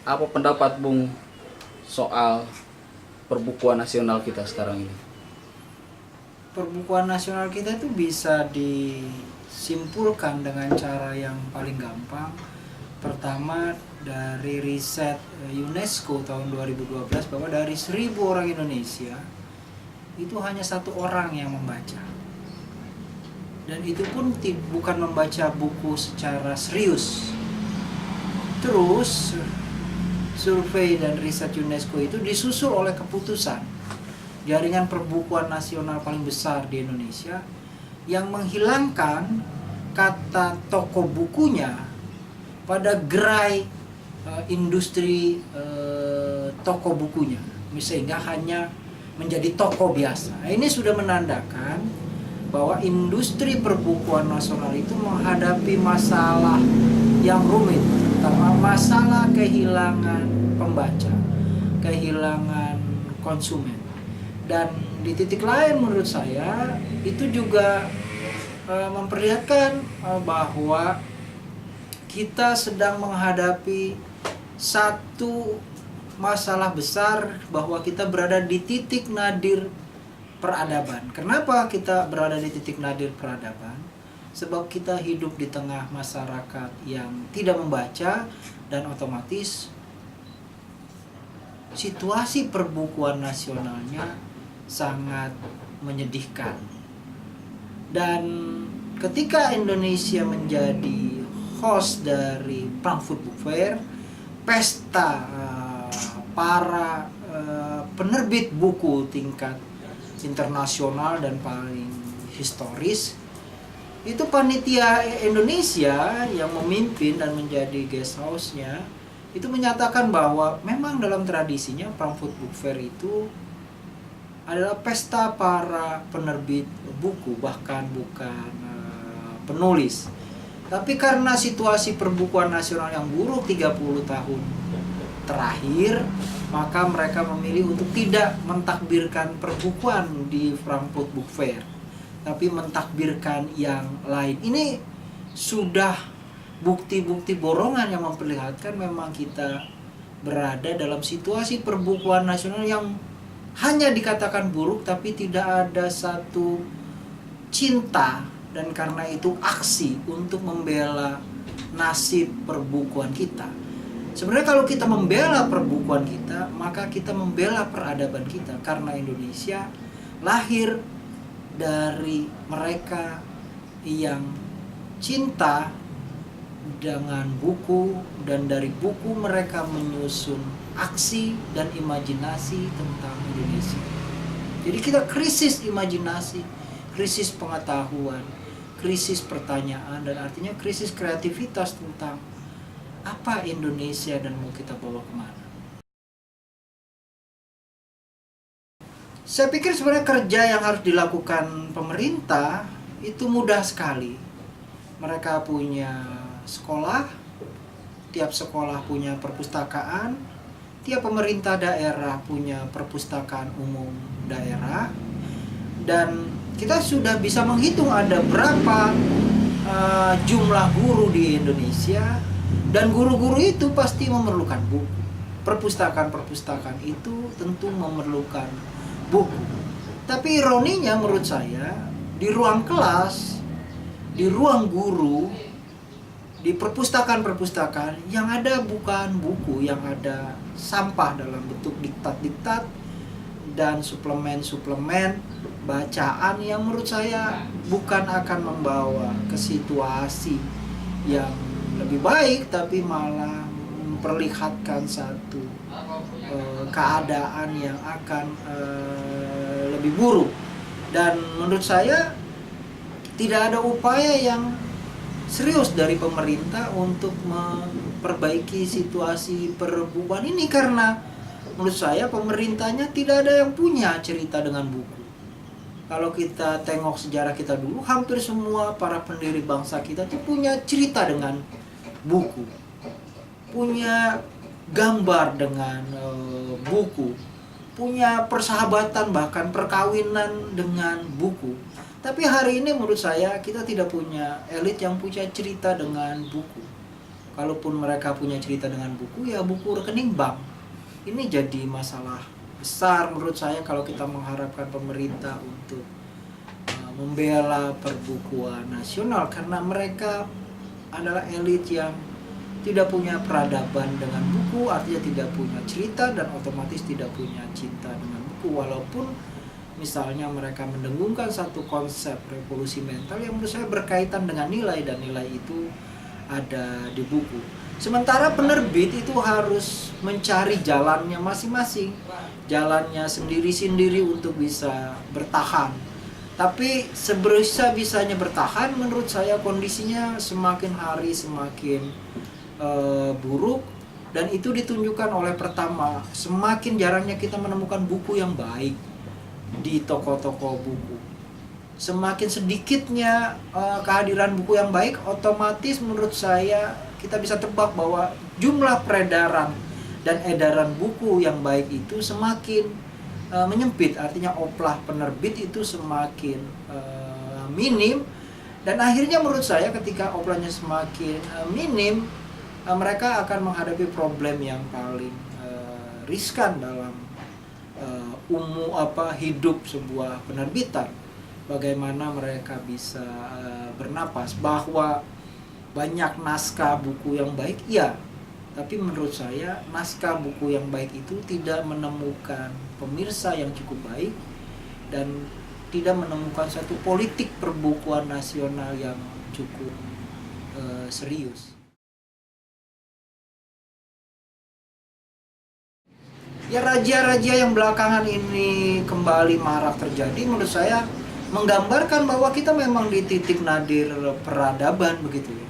Apa pendapat Bung soal perbukuan nasional kita sekarang ini? Perbukuan nasional kita itu bisa disimpulkan dengan cara yang paling gampang. Pertama, dari riset UNESCO tahun 2012 bahwa dari 1.000 orang Indonesia itu hanya 1 orang yang membaca, dan itu pun bukan membaca buku secara serius. Terus survei dan riset UNESCO itu disusul oleh keputusan jaringan perbukuan nasional paling besar di Indonesia yang menghilangkan kata toko bukunya pada gerai industri toko bukunya, sehingga hanya menjadi toko biasa. Ini sudah menandakan bahwa industri perbukuan nasional itu menghadapi masalah yang rumit, terutama masalah kehilangan pembaca, kehilangan konsumen. Dan di titik lain menurut saya itu juga memperlihatkan bahwa kita sedang menghadapi satu masalah besar, bahwa kita berada di titik nadir peradaban. Kenapa kita berada di titik nadir peradaban? Sebab kita hidup di tengah masyarakat yang tidak membaca, dan otomatis situasi perbukuan nasionalnya sangat menyedihkan. Dan ketika Indonesia menjadi host dari Frankfurt Book Fair, pesta para penerbit buku tingkat internasional dan paling historis, itu panitia Indonesia yang memimpin dan menjadi guest house-nya itu menyatakan bahwa memang dalam tradisinya Frankfurt Book Fair itu adalah pesta para penerbit buku, bahkan bukan penulis. Tapi karena situasi perbukuan nasional yang buruk 30 tahun terakhir, maka mereka memilih untuk tidak mentakbirkan perbukuan di Frankfurt Book Fair, tapi mentakbirkan yang lain. Ini sudah bukti-bukti borongan yang memperlihatkan memang kita berada dalam situasi perbukuan nasional yang hanya dikatakan buruk, tapi tidak ada satu cinta dan karena itu aksi untuk membela nasib perbukuan kita. Sebenarnya kalau kita membela perbukuan kita, maka kita membela peradaban kita, karena Indonesia lahir dari mereka yang cinta dengan buku, dan dari buku mereka menyusun aksi dan imajinasi tentang Indonesia. Jadi kita krisis imajinasi, krisis pengetahuan, krisis pertanyaan, dan artinya krisis kreativitas tentang apa Indonesia dan mau kita bawa kemana. Saya pikir sebenarnya kerja yang harus dilakukan pemerintah itu mudah sekali. Mereka punya sekolah, tiap sekolah punya perpustakaan, tiap pemerintah daerah punya perpustakaan umum daerah, dan kita sudah bisa menghitung ada berapa jumlah guru di Indonesia, dan guru-guru itu pasti memerlukan buku. Perpustakaan-perpustakaan itu tentu memerlukan buku. Tapi ironinya menurut saya, di ruang kelas, di ruang guru, di perpustakaan-perpustakaan yang ada bukan buku, yang ada sampah dalam bentuk diktat-diktat dan suplemen-suplemen bacaan yang menurut saya bukan akan membawa ke situasi yang lebih baik, tapi malah memperlihatkan satu keadaan yang akan lebih buruk. Dan menurut saya tidak ada upaya yang serius dari pemerintah untuk memperbaiki situasi perbukuan ini, karena menurut saya pemerintahnya tidak ada yang punya cerita dengan buku. Kalau kita tengok sejarah kita dulu, hampir semua para pendiri bangsa kita itu punya cerita dengan buku, punya gambar dengan buku, punya persahabatan bahkan perkawinan dengan buku. Tapi hari ini menurut saya kita tidak punya elit yang punya cerita dengan buku. kalaupun mereka punya cerita dengan buku, ya buku rekening bank. Ini jadi masalah besar menurut saya kalau kita mengharapkan pemerintah untuk membela perbukuan nasional, karena mereka adalah elit yang tidak punya peradaban dengan buku, artinya tidak punya cerita dan otomatis tidak punya cinta dengan buku. Walaupun misalnya mereka mendengungkan satu konsep revolusi mental yang menurut saya berkaitan dengan nilai, dan nilai itu ada di buku. Sementara penerbit itu harus mencari jalannya masing-masing, jalannya sendiri-sendiri untuk bisa bertahan. Tapi sebisa-bisanya bertahan, menurut saya kondisinya semakin hari semakin buruk. Dan itu ditunjukkan oleh pertama, semakin jarangnya kita menemukan buku yang baik di toko-toko buku. Semakin sedikitnya kehadiran buku yang baik, otomatis menurut saya kita bisa tebak bahwa jumlah peredaran dan edaran buku yang baik itu semakin menyempit. Artinya oplah penerbit itu semakin minim, dan akhirnya menurut saya ketika oplahnya semakin minim, mereka akan menghadapi problem yang paling riskan dalam hidup sebuah penerbitan. Bagaimana mereka bisa bernapas, bahwa banyak naskah buku yang baik, iya, tapi menurut saya naskah buku yang baik itu tidak menemukan pemirsa yang cukup baik dan tidak menemukan satu politik perbukuan nasional yang cukup serius. Ya, raja-raja yang belakangan ini kembali marak terjadi menurut saya menggambarkan bahwa kita memang di titik nadir peradaban begitu ya.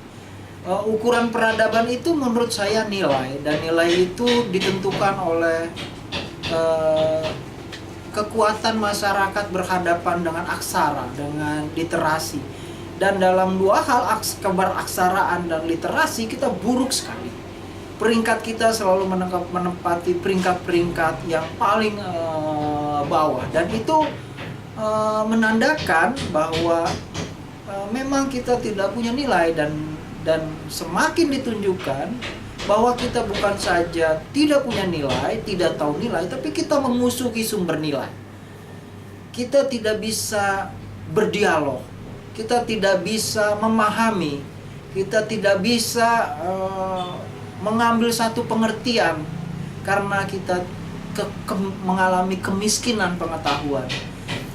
Ukuran peradaban itu menurut saya nilai, dan nilai itu ditentukan oleh kekuatan masyarakat berhadapan dengan aksara, dengan literasi. Dan dalam dua hal, keberaksaraan dan literasi, kita buruk sekali. Peringkat kita selalu menempati peringkat-peringkat yang paling bawah, dan itu menandakan bahwa memang kita tidak punya nilai, dan semakin ditunjukkan bahwa kita bukan saja tidak punya nilai, tidak tahu nilai, tapi kita memusuhi sumber nilai. Kita tidak bisa berdialog, kita tidak bisa memahami, kita tidak bisa mengambil satu pengertian karena kita mengalami kemiskinan pengetahuan,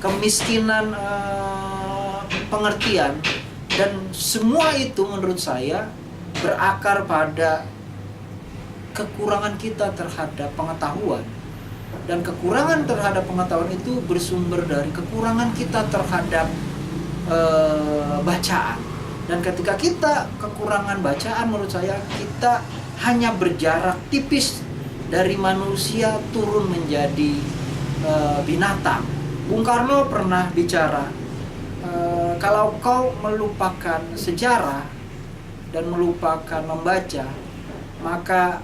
kemiskinan pengertian, dan semua itu menurut saya berakar pada kekurangan kita terhadap pengetahuan. Dan kekurangan terhadap pengetahuan itu bersumber dari kekurangan kita terhadap bacaan. Dan ketika kita kekurangan bacaan, menurut saya kita hanya berjarak tipis dari manusia turun menjadi binatang. Bung Karno pernah bicara, kalau kau melupakan sejarah dan melupakan membaca, maka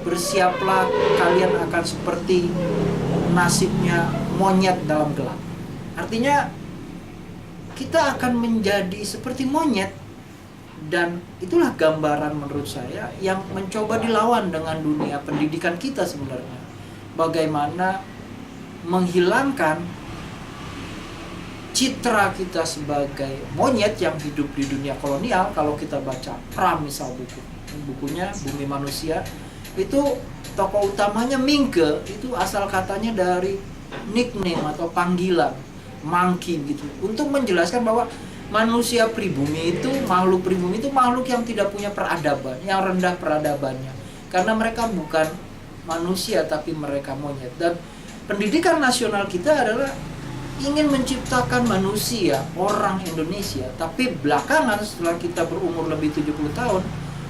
bersiaplah kalian akan seperti nasibnya monyet dalam gelap. Artinya kita akan menjadi seperti monyet, dan itulah gambaran menurut saya yang mencoba dilawan dengan dunia pendidikan kita sebenarnya. Bagaimana menghilangkan citra kita sebagai monyet yang hidup di dunia kolonial. Kalau kita baca Pram misal bukunya Bumi Manusia, itu tokoh utamanya Mingke, itu asal katanya dari nickname atau panggilan monkey gitu, untuk menjelaskan bahwa manusia pribumi itu, makhluk pribumi itu makhluk yang tidak punya peradaban, yang rendah peradabannya, karena mereka bukan manusia tapi mereka monyet. Dan pendidikan nasional kita adalah ingin menciptakan manusia, orang Indonesia, tapi belakangan setelah kita berumur lebih 70 tahun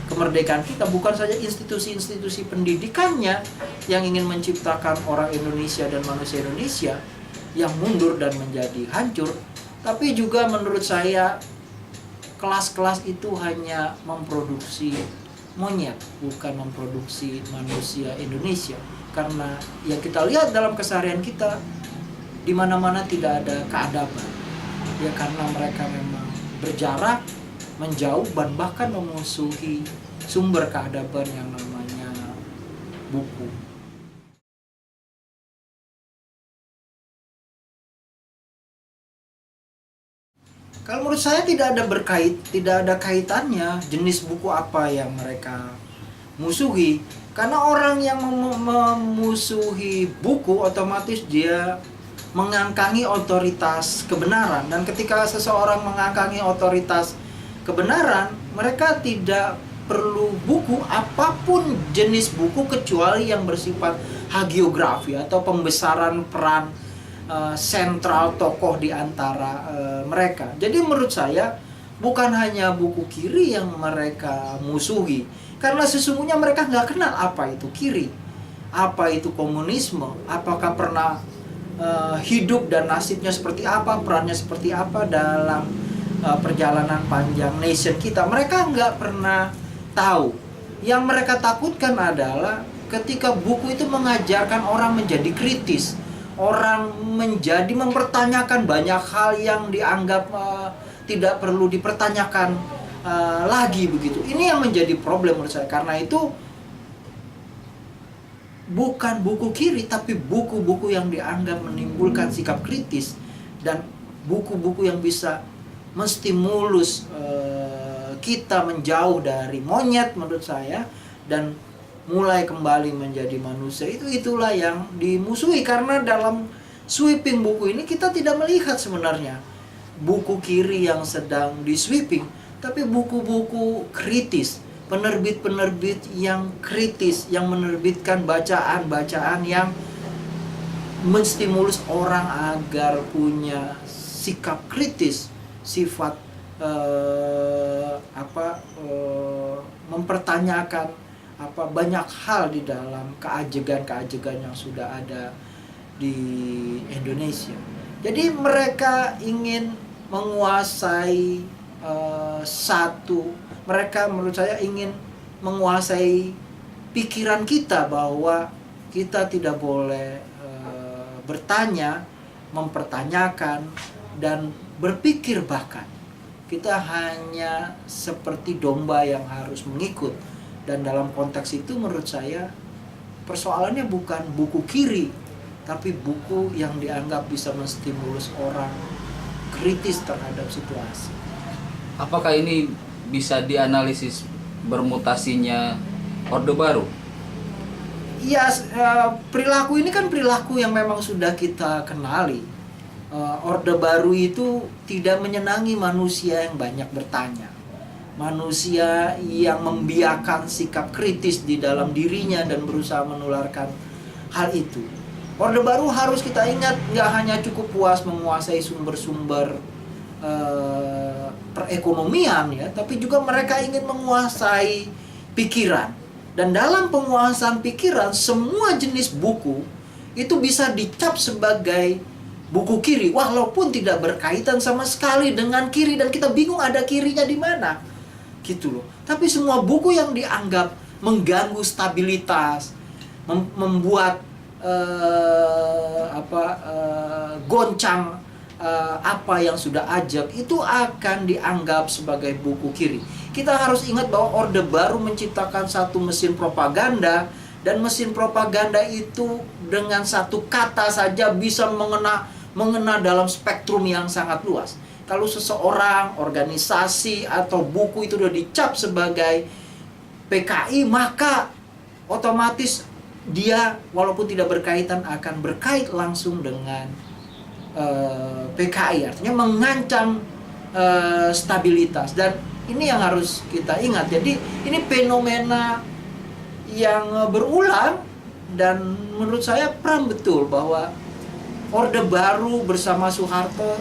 kemerdekaan kita, bukan saja institusi-institusi pendidikannya yang ingin menciptakan orang Indonesia dan manusia Indonesia yang mundur dan menjadi hancur, tapi juga menurut saya kelas-kelas itu hanya memproduksi monyet, bukan memproduksi manusia Indonesia. Karena yang kita lihat dalam keseharian kita, di mana-mana tidak ada keadaban. Karena mereka memang berjarak, menjauh, dan bahkan memusuhi sumber keadaban yang namanya buku. Kalau menurut saya tidak ada kaitannya jenis buku apa yang mereka musuhi. Karena orang yang memusuhi buku otomatis dia mengangkangi otoritas kebenaran. Dan ketika seseorang mengangkangi otoritas kebenaran, mereka tidak perlu buku apapun jenis buku kecuali yang bersifat hagiografi atau pembesaran peran sentral tokoh di antara mereka. Jadi menurut saya bukan hanya buku kiri yang mereka musuhi, karena sesungguhnya mereka nggak kenal apa itu kiri, apa itu komunisme, apakah pernah hidup dan nasibnya seperti apa, perannya seperti apa dalam perjalanan panjang nation kita. Mereka nggak pernah tahu. Yang mereka takutkan adalah ketika buku itu mengajarkan orang menjadi kritis, orang menjadi mempertanyakan banyak hal yang dianggap tidak perlu dipertanyakan lagi begitu. Ini yang menjadi problem menurut saya. Karena itu bukan buku kiri, tapi buku-buku yang dianggap menimbulkan sikap kritis dan buku-buku yang bisa menstimulus kita menjauh dari monyet menurut saya dan mulai kembali menjadi manusia. Itulah yang dimusuhi, karena dalam sweeping buku ini kita tidak melihat sebenarnya buku kiri yang sedang di sweeping, tapi buku-buku kritis, penerbit-penerbit yang kritis, yang menerbitkan bacaan-bacaan yang menstimulus orang agar punya sikap kritis, sifat mempertanyakan banyak hal di dalam keajegan-keajegan yang sudah ada di Indonesia. Jadi mereka ingin menguasai mereka menurut saya ingin menguasai pikiran kita bahwa kita tidak boleh bertanya, mempertanyakan, dan berpikir bahkan. Kita hanya seperti domba yang harus mengikut. Dan dalam konteks itu menurut saya persoalannya bukan buku kiri, tapi buku yang dianggap bisa menstimulus orang kritis terhadap situasi. Apakah ini bisa dianalisis bermutasinya Orde Baru? Iya, perilaku ini kan perilaku yang memang sudah kita kenali. Orde Baru itu tidak menyenangi manusia yang banyak bertanya, manusia yang membiarkan sikap kritis di dalam dirinya dan berusaha menularkan hal itu. Orde Baru harus kita ingat nggak hanya cukup puas menguasai sumber-sumber perekonomian ya, tapi juga mereka ingin menguasai pikiran. Dan dalam penguasaan pikiran, semua jenis buku itu bisa dicap sebagai buku kiri, walaupun tidak berkaitan sama sekali dengan kiri dan kita bingung ada kirinya di mana, gitu loh. Tapi semua buku yang dianggap mengganggu stabilitas, membuat goncang apa yang sudah ajab, itu akan dianggap sebagai buku kiri. Kita harus ingat bahwa Orde Baru menciptakan satu mesin propaganda, dan mesin propaganda itu dengan satu kata saja bisa mengena dalam spektrum yang sangat luas. Kalau seseorang, organisasi, atau buku itu sudah dicap sebagai PKI, maka otomatis dia walaupun tidak berkaitan akan berkait langsung dengan PKI, artinya mengancam stabilitas. Dan ini yang harus kita ingat. Jadi ini fenomena yang berulang, dan menurut saya pram betul bahwa Orde Baru bersama Soeharto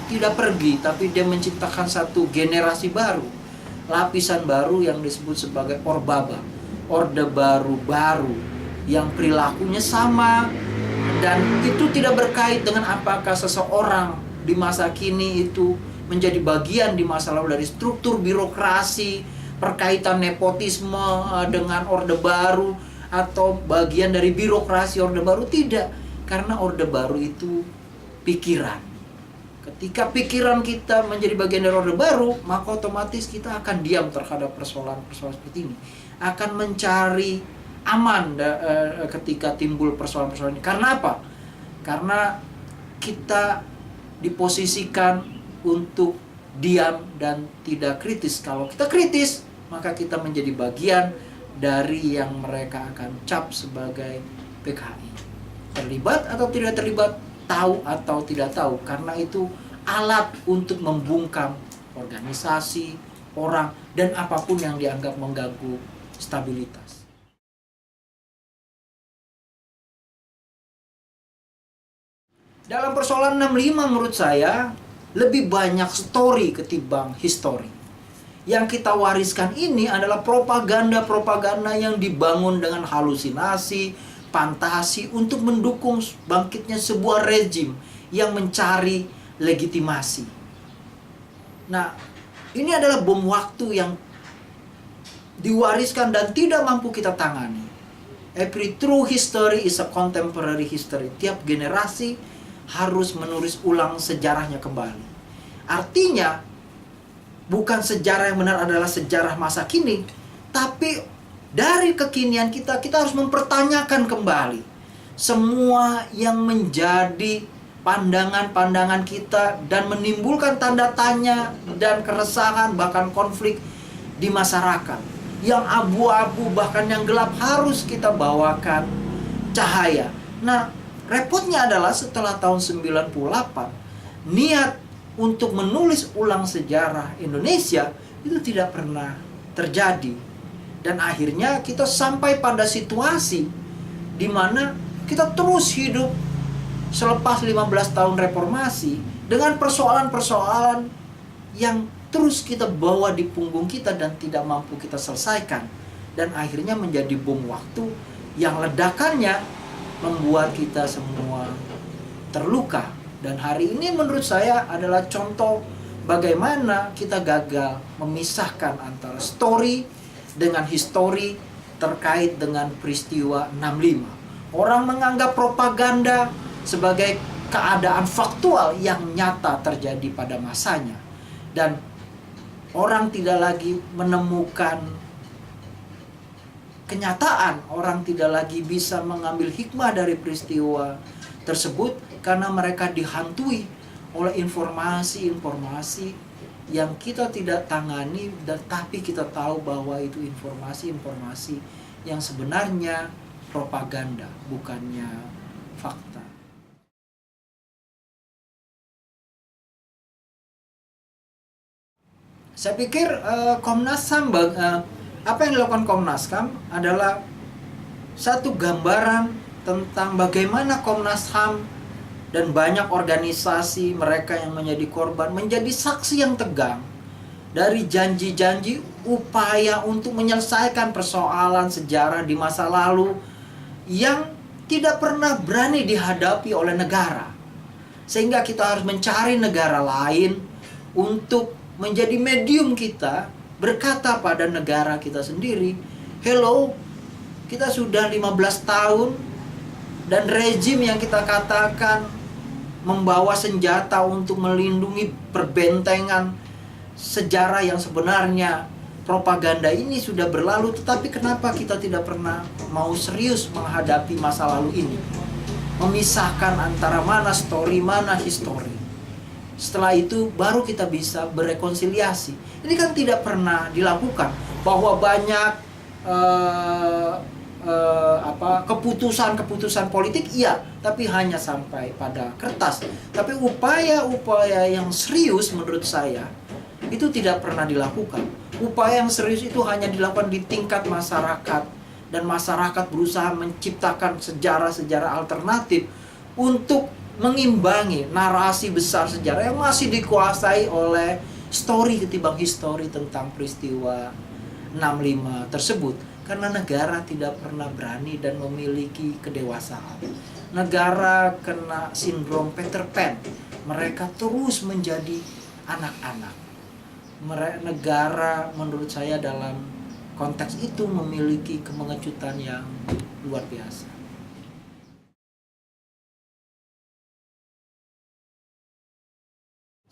tidak pergi, tapi dia menciptakan satu generasi baru, lapisan baru yang disebut sebagai Orbaba, Orde Baru yang perilakunya sama, dan itu tidak berkait dengan apakah seseorang di masa kini itu menjadi bagian di masa lalu dari struktur birokrasi, perkaitan nepotisme dengan Orde Baru, atau bagian dari birokrasi Orde Baru. Tidak, karena Orde Baru itu pikiran. Ketika pikiran kita menjadi bagian dari Orde Baru, maka otomatis kita akan diam terhadap persoalan-persoalan seperti ini. Akan mencari aman ketika timbul persoalan-persoalan ini. Karena apa? Karena kita diposisikan untuk diam dan tidak kritis. Kalau kita kritis, maka kita menjadi bagian dari yang mereka akan cap sebagai PKI. Terlibat atau tidak terlibat, tahu atau tidak tahu, karena itu alat untuk membungkam organisasi, orang, dan apapun yang dianggap mengganggu stabilitas. Dalam persoalan 65 menurut saya lebih banyak story ketimbang history. Yang kita wariskan ini adalah propaganda-propaganda yang dibangun dengan halusinasi, fantasi untuk mendukung bangkitnya sebuah rejim yang mencari legitimasi. Nah, ini adalah bom waktu yang diwariskan dan tidak mampu kita tangani. Every true history is a contemporary history. Tiap generasi harus menulis ulang sejarahnya kembali. Artinya, bukan sejarah yang benar adalah sejarah masa kini, tapi dari kekinian kita harus mempertanyakan kembali semua yang menjadi pandangan-pandangan kita dan menimbulkan tanda tanya dan keresahan, bahkan konflik di masyarakat. Yang abu-abu bahkan yang gelap harus kita bawakan cahaya. Nah, repotnya adalah setelah tahun 98, niat untuk menulis ulang sejarah Indonesia itu tidak pernah terjadi. Dan akhirnya kita sampai pada situasi di mana kita terus hidup selepas 15 tahun reformasi dengan persoalan-persoalan yang terus kita bawa di punggung kita dan tidak mampu kita selesaikan. Dan akhirnya menjadi bom waktu yang ledakannya membuat kita semua terluka. Dan hari ini menurut saya adalah contoh bagaimana kita gagal memisahkan antara story dengan histori terkait dengan peristiwa 65. Orang menganggap propaganda sebagai keadaan faktual yang nyata terjadi pada masanya. Dan orang tidak lagi menemukan kenyataan, orang tidak lagi bisa mengambil hikmah dari peristiwa tersebut karena mereka dihantui oleh informasi-informasi yang kita tidak tangani, tapi kita tahu bahwa itu informasi-informasi yang sebenarnya propaganda, bukannya fakta. Saya pikir Komnas HAM, apa yang dilakukan Komnas HAM adalah satu gambaran tentang bagaimana Komnas HAM dan banyak organisasi mereka yang menjadi korban menjadi saksi yang tegang dari janji-janji upaya untuk menyelesaikan persoalan sejarah di masa lalu yang tidak pernah berani dihadapi oleh negara. Sehingga kita harus mencari negara lain untuk menjadi medium kita berkata pada negara kita sendiri, hello, kita sudah 15 tahun dan rejim yang kita katakan membawa senjata untuk melindungi perbentengan sejarah yang sebenarnya propaganda ini sudah berlalu, tetapi kenapa kita tidak pernah mau serius menghadapi masa lalu ini, memisahkan antara mana story, mana history. Setelah itu baru kita bisa berekonsiliasi. Ini kan tidak pernah dilakukan, bahwa banyak keputusan politik iya, tapi hanya sampai pada kertas. Tapi upaya-upaya yang serius menurut saya itu tidak pernah dilakukan. Upaya yang serius itu hanya dilakukan di tingkat masyarakat, dan masyarakat berusaha menciptakan sejarah-sejarah alternatif untuk mengimbangi narasi besar sejarah yang masih dikuasai oleh story ketimbang histori tentang peristiwa 65 tersebut. Karena negara tidak pernah berani dan memiliki kedewasaan. Negara kena sindrom Peter Pan. Mereka terus menjadi anak-anak. Negara menurut saya dalam konteks itu memiliki kemengejutan yang luar biasa.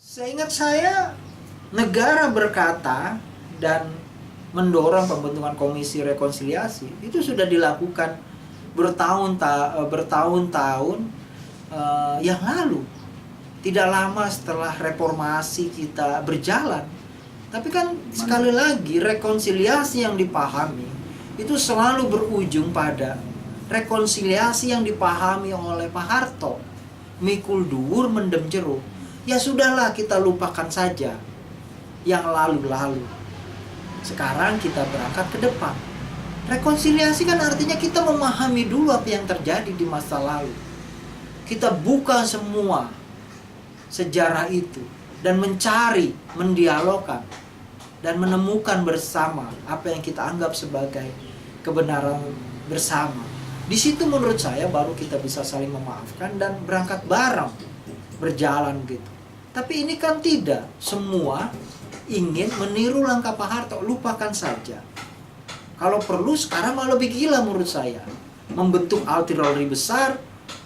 Seingat saya, negara berkata dan mendorong pembentukan komisi rekonsiliasi itu sudah dilakukan bertahun-tahun yang lalu. Tidak lama setelah reformasi kita berjalan. Tapi kan sekali lagi rekonsiliasi yang dipahami itu selalu berujung pada rekonsiliasi yang dipahami oleh Pak Harto. Mikul dhuwur mendem jeruk. Ya sudahlah, kita lupakan saja yang lalu-lalu. Sekarang kita berangkat ke depan. Rekonsiliasi kan artinya kita memahami dulu apa yang terjadi di masa lalu. Kita buka semua sejarah itu dan mencari, mendialogkan dan menemukan bersama apa yang kita anggap sebagai kebenaran bersama. Di situ menurut saya baru kita bisa saling memaafkan dan berangkat bareng, berjalan gitu. Tapi ini kan tidak, semua ingin meniru langkah Pak Harto, lupakan saja. Kalau perlu sekarang malah lebih gila menurut saya, membentuk ultralori besar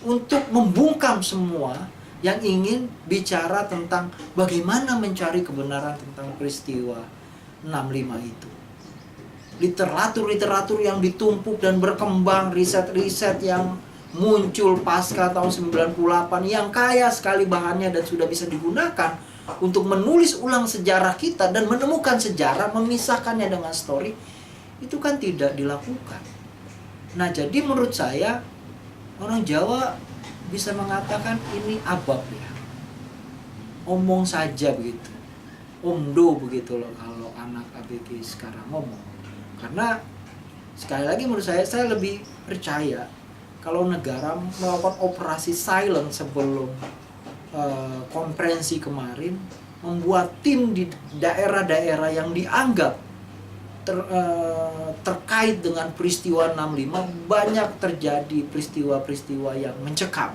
untuk membungkam semua yang ingin bicara tentang bagaimana mencari kebenaran tentang peristiwa 65 itu. Literatur yang ditumpuk dan berkembang, riset-riset yang muncul pasca tahun 98 yang kaya sekali bahannya dan sudah bisa digunakan untuk menulis ulang sejarah kita dan menemukan sejarah, memisahkannya dengan story, itu kan tidak dilakukan. Nah, jadi menurut saya orang Jawa bisa mengatakan ini abab ya, omong saja begitu, omdo begitu loh kalau anak ABG sekarang ngomong. Karena sekali lagi menurut saya lebih percaya kalau negara melakukan operasi silent sebelum konferensi kemarin, membuat tim di daerah-daerah yang dianggap terkait dengan peristiwa 65, banyak terjadi peristiwa-peristiwa yang mencekam.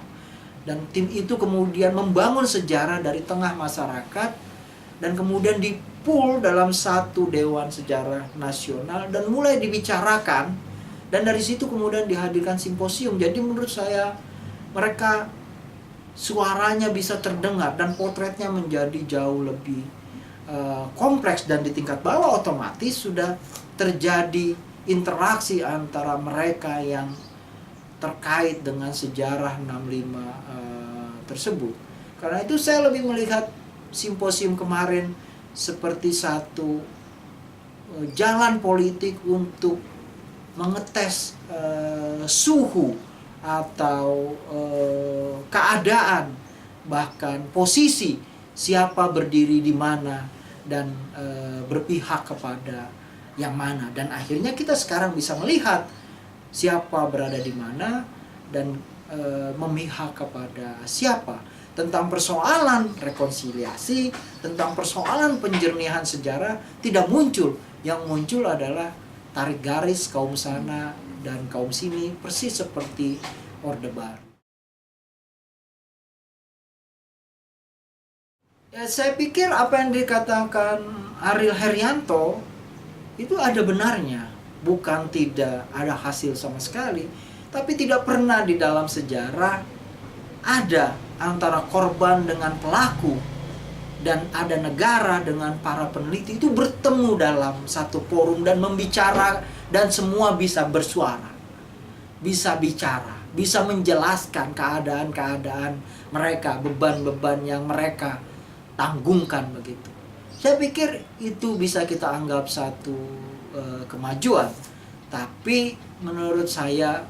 Dan tim itu kemudian membangun sejarah dari tengah masyarakat dan kemudian di-pool dalam satu Dewan Sejarah Nasional dan mulai dibicarakan. Dan dari situ kemudian dihadirkan simposium. Jadi menurut saya mereka suaranya bisa terdengar dan potretnya menjadi jauh lebih kompleks. Dan di tingkat bawah otomatis sudah terjadi interaksi antara mereka yang terkait dengan sejarah 65 tersebut. Karena itu saya lebih melihat simposium kemarin seperti satu jalan politik untuk mengetes suhu atau keadaan, bahkan posisi siapa berdiri di mana dan berpihak kepada yang mana. Dan akhirnya kita sekarang bisa melihat siapa berada di mana dan memihak kepada siapa. Tentang persoalan rekonsiliasi, tentang persoalan penjernihan sejarah tidak muncul. Yang muncul adalah tarik garis kaum sana dan kaum sini, persis seperti Orde Baru. Ya, saya pikir apa yang dikatakan Ariel Heryanto itu ada benarnya. Bukan tidak ada hasil sama sekali, tapi tidak pernah di dalam sejarah ada antara korban dengan pelaku dan ada negara dengan para peneliti itu bertemu dalam satu forum dan membicara, dan semua bisa bersuara, bisa bicara, bisa menjelaskan keadaan-keadaan mereka, beban-beban yang mereka tanggungkan begitu. Saya pikir itu bisa kita anggap satu kemajuan. Tapi menurut saya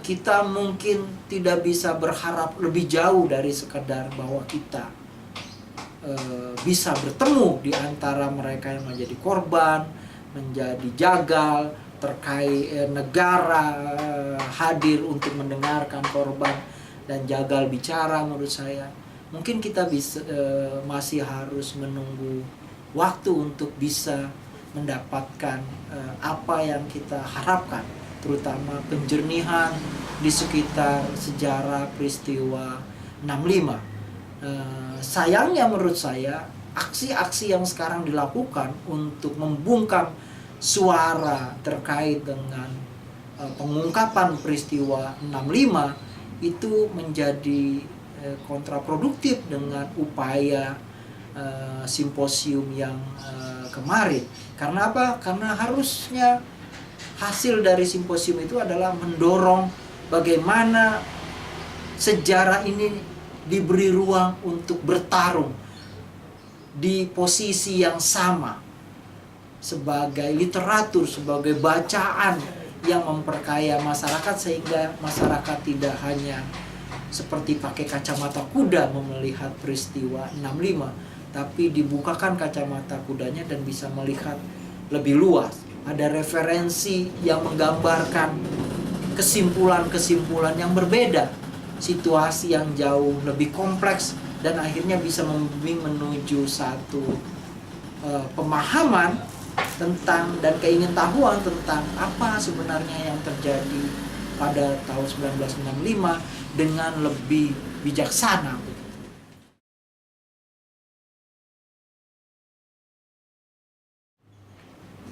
kita mungkin tidak bisa berharap lebih jauh dari sekedar bahwa kita bisa bertemu di antara mereka yang menjadi korban, menjadi jagal, terkait negara hadir untuk mendengarkan korban dan jagal bicara. Menurut saya mungkin kita bisa masih harus menunggu waktu untuk bisa mendapatkan apa yang kita harapkan, terutama penjernihan di sekitar sejarah peristiwa 65. Sayangnya menurut saya aksi-aksi yang sekarang dilakukan untuk membungkam suara terkait dengan pengungkapan peristiwa 65 itu menjadi kontraproduktif dengan upaya simposium yang kemarin. Karena apa? Karena harusnya hasil dari simposium itu adalah mendorong bagaimana sejarah ini diberi ruang untuk bertarung di posisi yang sama sebagai literatur, sebagai bacaan yang memperkaya masyarakat, sehingga masyarakat tidak hanya seperti pakai kacamata kuda melihat peristiwa 65, tapi dibukakan kacamata kudanya dan bisa melihat lebih luas. Ada referensi yang menggambarkan kesimpulan-kesimpulan yang berbeda, situasi yang jauh lebih kompleks, dan akhirnya bisa membimbing menuju satu pemahaman tentang dan keingintahuan tentang apa sebenarnya yang terjadi pada tahun 1965 dengan lebih bijaksana.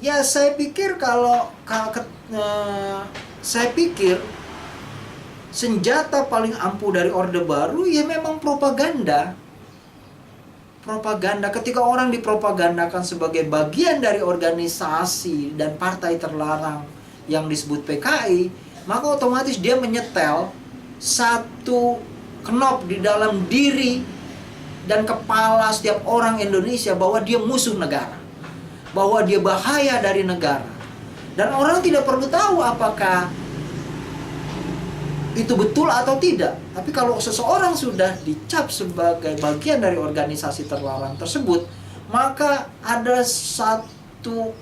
Ya, saya pikir saya pikir senjata paling ampuh dari Orde Baru ya memang propaganda. Propaganda, ketika orang dipropagandakan sebagai bagian dari organisasi dan partai terlarang yang disebut PKI, maka otomatis dia menyetel satu knop di dalam diri dan kepala setiap orang Indonesia bahwa dia musuh negara, bahwa dia bahaya dari negara. Dan orang tidak perlu tahu apakah itu betul atau tidak. Tapi kalau seseorang sudah dicap sebagai bagian dari organisasi terlarang tersebut, maka ada satu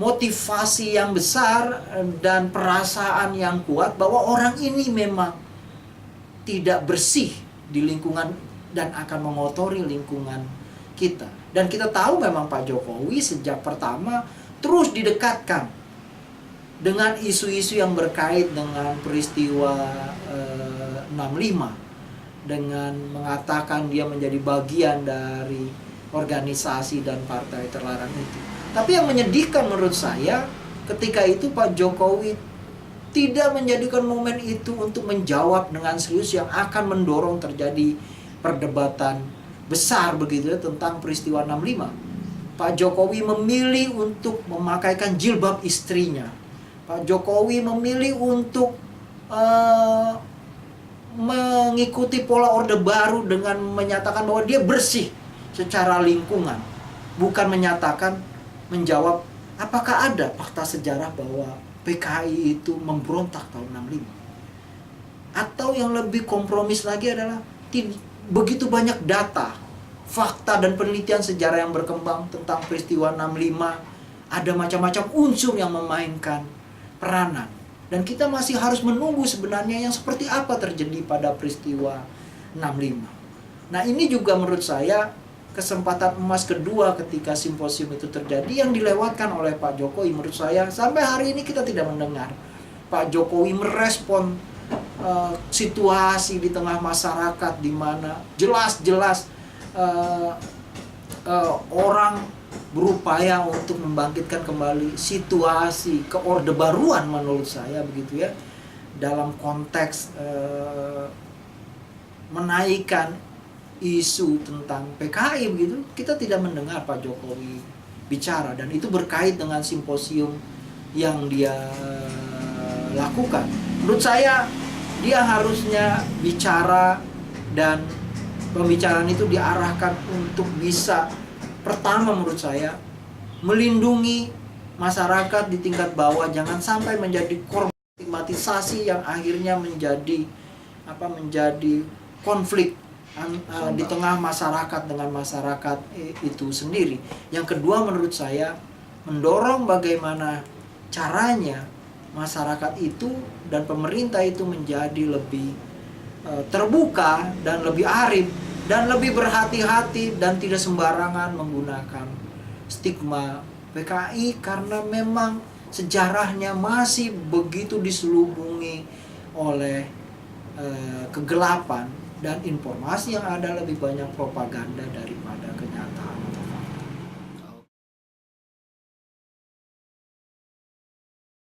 motivasi yang besar dan perasaan yang kuat bahwa orang ini memang tidak bersih di lingkungan dan akan mengotori lingkungan kita. Dan kita tahu memang Pak Jokowi sejak pertama terus didekatkan dengan isu-isu yang berkait dengan peristiwa 65, dengan mengatakan dia menjadi bagian dari organisasi dan partai terlarang itu. Tapi yang menyedihkan menurut saya, ketika itu Pak Jokowi tidak menjadikan momen itu untuk menjawab dengan serius yang akan mendorong terjadi perdebatan besar begitu ya, tentang peristiwa 65. Pak Jokowi memilih untuk memakaikan jilbab istrinya. Pak Jokowi memilih untuk mengikuti pola Orde Baru dengan menyatakan bahwa dia bersih secara lingkungan. Bukan menjawab apakah ada fakta sejarah bahwa PKI itu memberontak tahun 65. Atau yang lebih kompromis lagi adalah begitu banyak data, fakta dan penelitian sejarah yang berkembang tentang peristiwa 65. Ada macam-macam unsur yang memainkan peranan, dan kita masih harus menunggu sebenarnya yang seperti apa terjadi pada peristiwa 65. Nah, ini juga menurut saya kesempatan emas kedua ketika simposium itu terjadi yang dilewatkan oleh Pak Jokowi. Menurut saya sampai hari ini kita tidak mendengar Pak Jokowi merespon situasi di tengah masyarakat di mana jelas-jelas orang berupaya untuk membangkitkan kembali situasi keorde baruan menurut saya begitu ya, dalam konteks menaikkan isu tentang PKI begitu. Kita tidak mendengar Pak Jokowi bicara, dan itu berkait dengan simposium yang dia lakukan. Menurut saya dia harusnya bicara, dan pembicaraan itu diarahkan untuk bisa pertama menurut saya melindungi masyarakat di tingkat bawah, jangan sampai menjadi korban stigmatisasi yang akhirnya menjadi konflik di tengah masyarakat dengan masyarakat itu sendiri. Yang kedua menurut saya mendorong bagaimana caranya masyarakat itu dan pemerintah itu menjadi lebih terbuka dan lebih arif dan lebih berhati-hati dan tidak sembarangan menggunakan stigma PKI, karena memang sejarahnya masih begitu diselubungi oleh kegelapan dan informasi yang ada lebih banyak propaganda daripada kenyataan.